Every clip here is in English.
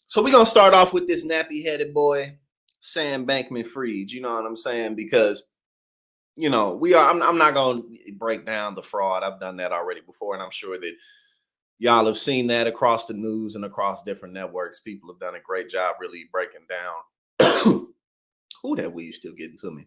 So we're gonna start off with this nappy-headed boy, Sam Bankman-Fried. You know what I'm saying? Because we are. I'm not gonna break down the fraud. I've done that already before, and I'm sure that y'all have seen that across the news and across different networks. People have done a great job really breaking down. Who that weed still getting to me?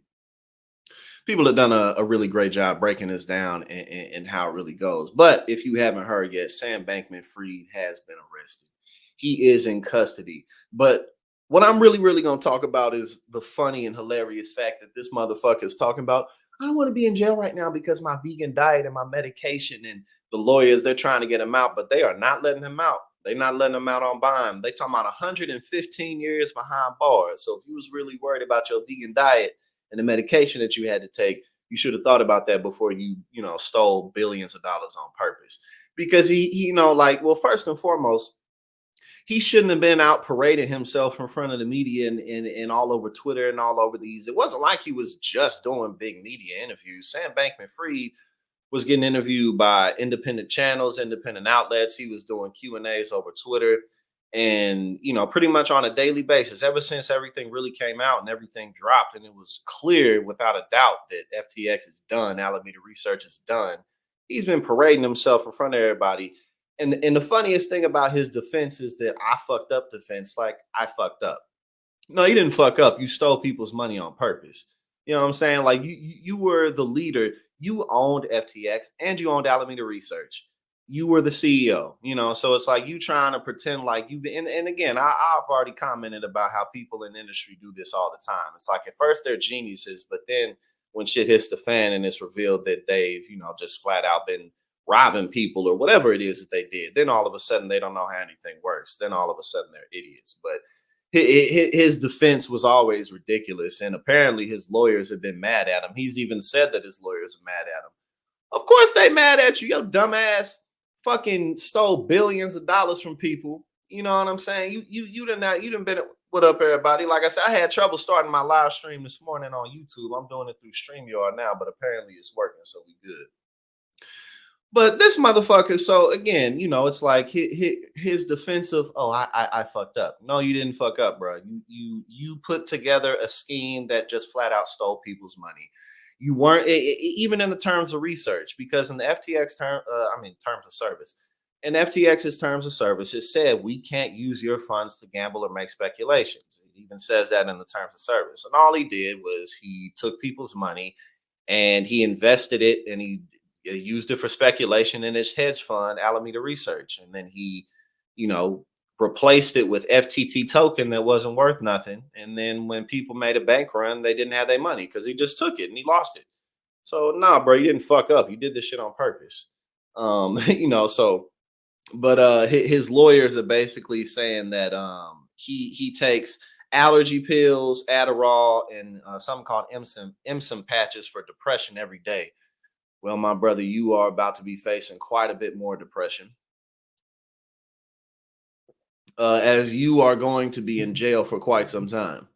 People have done a really great job breaking this down and how it really goes. But if you haven't heard yet, Sam Bankman-Fried has been arrested. He is in custody. But what I'm really going to talk about is the funny and hilarious fact that this motherfucker is talking about. I don't want to be in jail right now because my vegan diet and my medication and the lawyers, they're trying to get him out, but they are not letting him out. They're not letting him out on bond. They talking about 115 years behind bars. So if you was really worried about your vegan diet and the medication that you had to take, you should have thought about that before you stole billions of dollars on purpose. Because well, first and foremost, he shouldn't have been out parading himself in front of the media and all over Twitter and all over these. It wasn't like he was just doing big media interviews. Sam Bankman-Fried was getting interviewed by independent channels, independent outlets. He was doing Q&As over Twitter and, pretty much on a daily basis, ever since everything really came out and everything dropped. And it was clear without a doubt that FTX is done. Alameda Research is done. He's been parading himself in front of everybody. And the funniest thing about his defense is that I fucked up defense. Like, I fucked up. No, you didn't fuck up. You stole people's money on purpose. You know what I'm saying? Like, you were the leader. You owned FTX and you owned Alameda Research. You were the CEO, so it's like you trying to pretend like you've been. And again, I've already commented about how people in the industry do this all the time. It's like at first they're geniuses, but then when shit hits the fan and it's revealed that they've, just flat out been robbing people or whatever it is that they did, then all of a sudden they don't know how anything works. Then all of a sudden they're idiots. But his defense was always ridiculous. And apparently his lawyers have been mad at him. He's even said that his lawyers are mad at him. Of course they mad at you. Your dumbass fucking stole billions of dollars from people. You know what I'm saying? You done been. What up, everybody? Like I said, I had trouble starting my live stream this morning on YouTube. I'm doing it through StreamYard now, but apparently it's working, so we good. But this motherfucker, so again, it's like his defense of, oh, I fucked up. No, you didn't fuck up, bro. You put together a scheme that just flat out stole people's money. You weren't even in the terms of research, because in the FTX terms of service, in FTX's terms of service, it said we can't use your funds to gamble or make speculations. It even says that in the terms of service. And all he did was he took people's money and he invested it and he used it for speculation in his hedge fund, Alameda Research. And then he, replaced it with FTT token that wasn't worth nothing. And then when people made a bank run, they didn't have their money because he just took it and he lost it. So nah, bro, you didn't fuck up. You did this shit on purpose. But his lawyers are basically saying that he takes allergy pills, Adderall, and something called MSM patches for depression every day. Well, my brother, you are about to be facing quite a bit more depression, as you are going to be in jail for quite some time.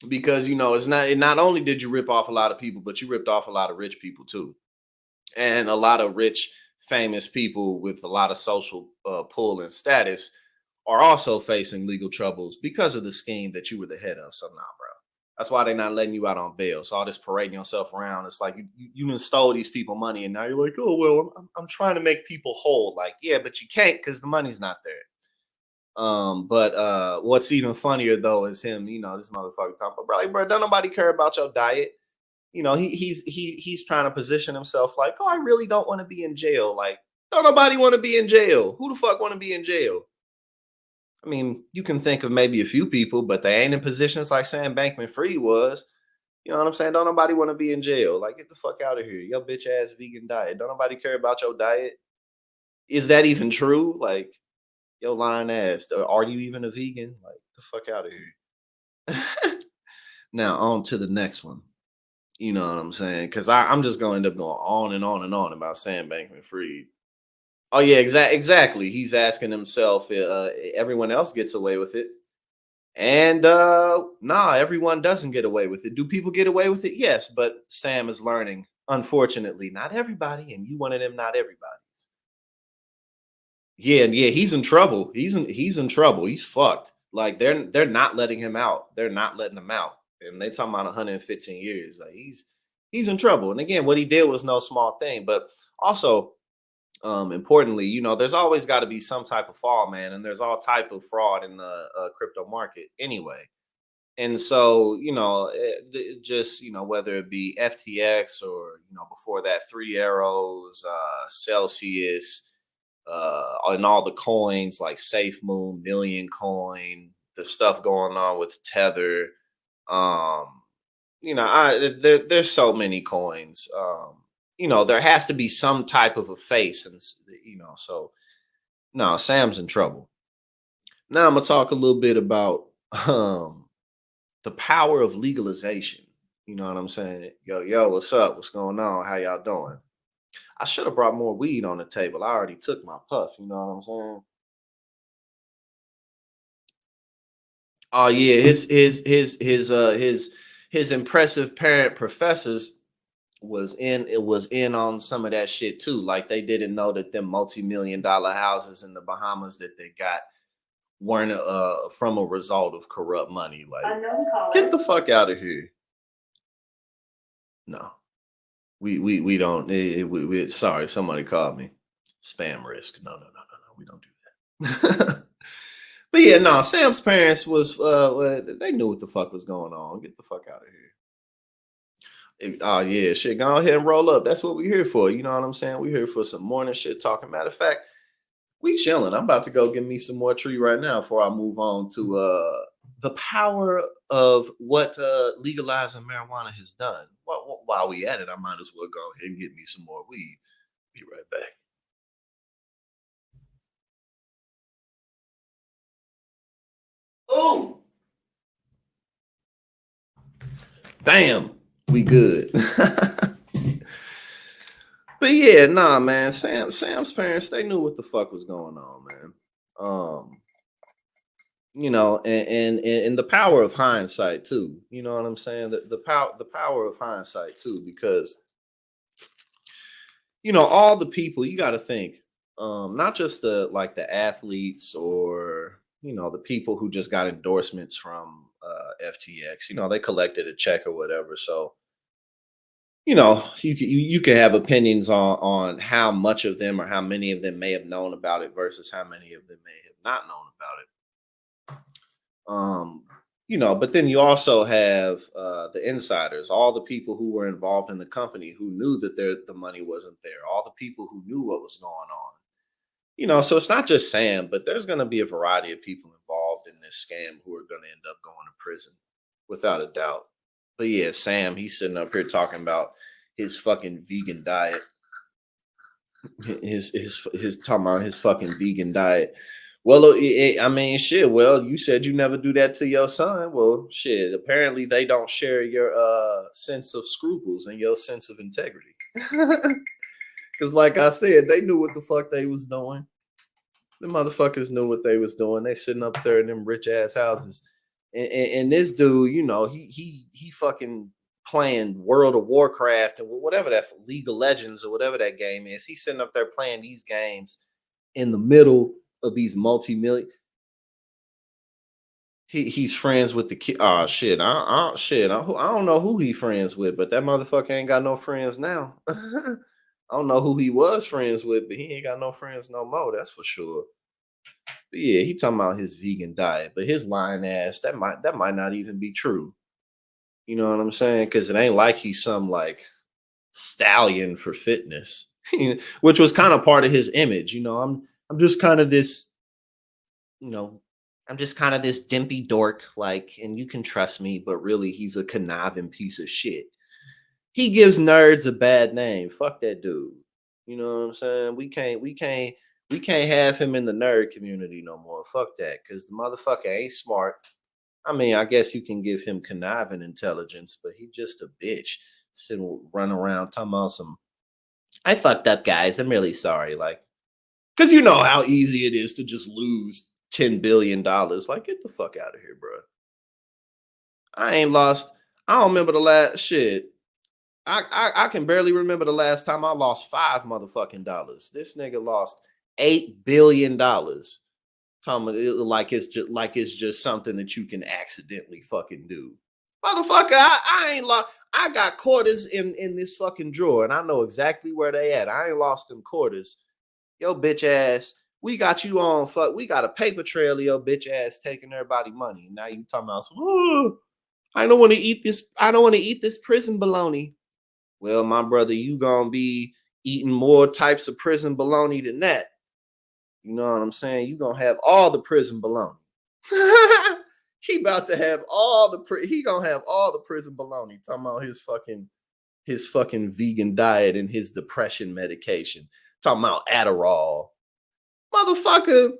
Because, it's not only did you rip off a lot of people, but you ripped off a lot of rich people too. And a lot of rich, famous people with a lot of social pull and status are also facing legal troubles because of the scheme that you were the head of. So, nah, bro. That's why they're not letting you out on bail. So all this parading yourself around, it's like you stole these people money, and now you're like, oh well, I'm trying to make people whole. Like, yeah, but you can't because the money's not there. But what's even funnier though is him. This motherfucker talking about, bro, don't nobody care about your diet. He's trying to position himself like, oh, I really don't want to be in jail. Like, don't nobody want to be in jail. Who the fuck want to be in jail? I mean, you can think of maybe a few people, but they ain't in positions like Sam Bankman-Fried was. You know what I'm saying? Don't nobody want to be in jail. Like, get the fuck out of here. Your bitch ass vegan diet. Don't nobody care about your diet. Is that even true? Like, your lying ass. Are you even a vegan? Like, the fuck out of here. Now, on to the next one. You know what I'm saying? Because I'm just going to end up going on and on and on about Sam Bankman-Fried. Oh, yeah, exactly. He's asking himself, everyone else gets away with it. And nah, everyone doesn't get away with it. Do people get away with it? Yes, but Sam is learning, unfortunately, not everybody, and you one of them, not everybody. Yeah, he's in trouble. He's in trouble. He's fucked. Like they're not letting him out. They're not letting him out. And they talking about 115 years. Like he's in trouble. And again, what he did was no small thing. But also, importantly, there's always got to be some type of fall, man. And there's all type of fraud in the crypto market anyway. And so, just whether it be FTX or before that, Three Arrows, Celsius, and all the coins like Safe Moon, Million Coin, the stuff going on with Tether. Um, there's so many coins. There has to be some type of a face, and so no, Sam's in trouble. Now I'm gonna talk a little bit about um the power of legalization. You know what I'm saying? Yo, what's up? What's going on? How y'all doing? I should have brought more weed on the table. I already took my puff. You know what I'm saying? Oh yeah, his impressive parent professors was in on some of that shit too. Like they didn't know that them multi-million-dollar houses in the Bahamas that they got weren't from a result of corrupt money. Like, get the fuck out of here. No. We don't. Sorry, somebody called me. Spam risk. No. We don't do that. But yeah, no. Sam's parents was they knew what the fuck was going on. Get the fuck out of here. Oh yeah, shit. Go ahead and roll up. That's what we here for. You know what I'm saying? We here for some morning shit talking. Matter of fact, we chilling. I'm about to go get me some more tree right now before I move on to the power of what legalizing marijuana has done. While we at it, I might as well go ahead and get me some more weed. Be right back. Oh, bam, we good. But yeah, nah, man. Sam's parents, they knew what the fuck was going on, man. Um, and the power of hindsight too. You know what I'm saying? The power of hindsight too, because all the people you got to think, not just the athletes or the people who just got endorsements from FTX. They collected a check or whatever. So you can have opinions on how much of them or how many of them may have known about it versus how many of them may have not known about it. But then you also have the insiders, all the people who were involved in the company who knew that the money wasn't there, all the people who knew what was going on. So it's not just Sam, but there's going to be a variety of people involved in this scam who are going to end up going to prison, without a doubt. But yeah, Sam, he's sitting up here talking about his fucking vegan diet, his talking about his fucking vegan diet. Well, I mean, shit. Well, you said you never do that to your son. Well, shit. Apparently, they don't share your sense of scruples and your sense of integrity. Because, like I said, they knew what the fuck they was doing. The motherfuckers knew what they was doing. They sitting up there in them rich ass houses, and this dude, he fucking playing World of Warcraft and whatever that League of Legends or whatever that game is. He's sitting up there playing these games in the middle of these multi-million. He's friends with the kid. Oh shit! I don't know who he friends with, but that motherfucker ain't got no friends now. I don't know who he was friends with, but he ain't got no friends no more. That's for sure. But yeah, he talking about his vegan diet, but his lying ass that might not even be true. You know what I'm saying? Because it ain't like he's some like stallion for fitness, which was kind of part of his image. I'm just kind of this you know, I'm just kind of this dimpy dork, like, and you can trust me, but really he's a conniving piece of shit. He gives nerds a bad name. Fuck that dude. You know what I'm saying? We can't have him in the nerd community no more. Fuck that. Cause the motherfucker ain't smart. I mean, I guess you can give him conniving intelligence, but he just a bitch. Sitting run around talking about some I fucked up, guys. I'm really sorry. Like, because you know how easy it is to just lose $10 billion. Like, get the fuck out of here, bro. I ain't lost. I don't remember the last shit. I can barely remember the last time I lost $5 motherfucking dollars. This nigga lost $8 billion. Talking like it's just something that you can accidentally fucking do. Motherfucker, I ain't lost. I got quarters in this fucking drawer, and I know exactly where they at. I ain't lost them quarters. Yo, bitch ass, we got you on fuck. We got a paper trail of your bitch ass taking everybody money. Now you talking about, oh, I don't want to eat this. I don't want to eat this prison bologna. Well, my brother, you gonna be eating more types of prison bologna than that. You know what I'm saying? You gonna have all the prison bologna. He about to have all the he gonna have all the prison bologna. Talking about his fucking vegan diet and his depression medication. Talking about Adderall. Motherfucker,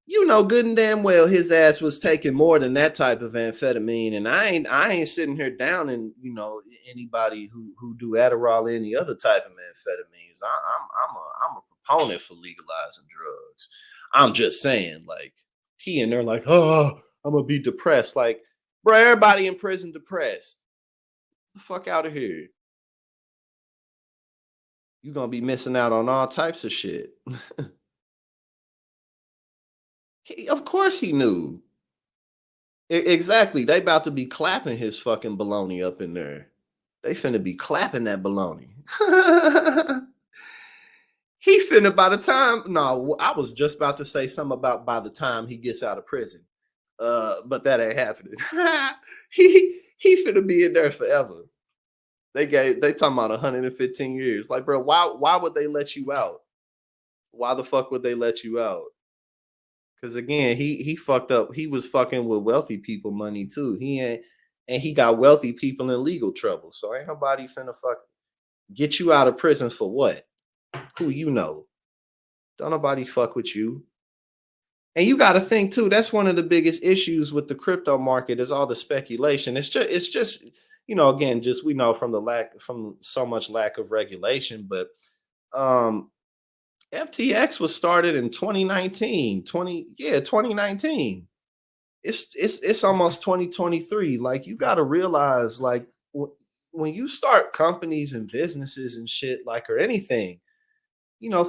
you know good and damn well his ass was taking more than that type of amphetamine. And I ain't sitting here downing, anybody who do Adderall or any other type of amphetamines. I'm a proponent for legalizing drugs. I'm just saying, like, he and they're like, oh, I'm gonna be depressed. Like, bro, everybody in prison depressed. Get the fuck out of here. You're gonna be missing out on all types of shit. Of course he knew. Exactly. They about to be clapping his fucking baloney up in there. They finna be clapping that baloney. He finna by the time. No, I was just about to say something about by the time he gets out of prison. But that ain't happening. he finna be in there forever. They talking about 115 years. Like, bro, why would they let you out? Why the fuck would they let you out? Because again, he fucked up. He was fucking with wealthy people money too. He got wealthy people in legal trouble. So ain't nobody finna fuck get you out of prison for what? Who you know? Don't nobody fuck with you. And you got to think too. That's one of the biggest issues with the crypto market is all the speculation. It's just again, just we know from so much lack of regulation. But FTX was started in 2019. 2019. It's almost 2023. Like, you got to realize, like, when you start companies and businesses and shit, like, or anything,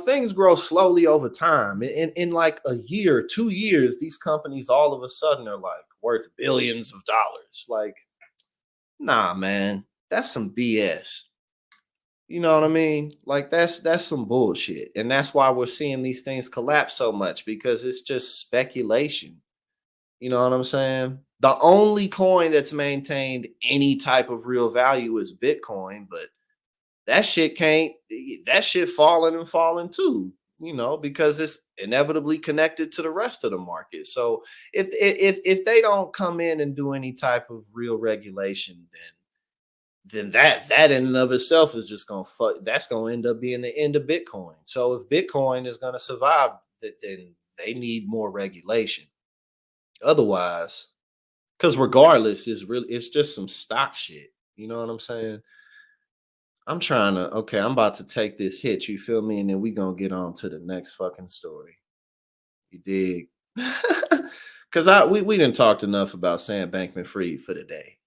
things grow slowly over time. In like a year, 2 years, these companies all of a sudden are like worth billions of dollars. Like, nah, man, that's some BS. You know what I mean? Like, that's some bullshit. And that's why we're seeing these things collapse so much, because it's just speculation. You know what I'm saying? The only coin that's maintained any type of real value is Bitcoin, but that shit falling and falling too, because it's inevitably connected to the rest of the market. So if they don't come in and do any type of real regulation, then that in and of itself is just that's gonna end up being the end of Bitcoin. So if Bitcoin is gonna survive, then they need more regulation. Otherwise, because regardless, it's just some stock shit. You know what I'm saying? I'm about to take this hit, you feel me? And then we gonna get on to the next fucking story. You dig? Because we didn't talk enough about Sam Bankman-Fried for today.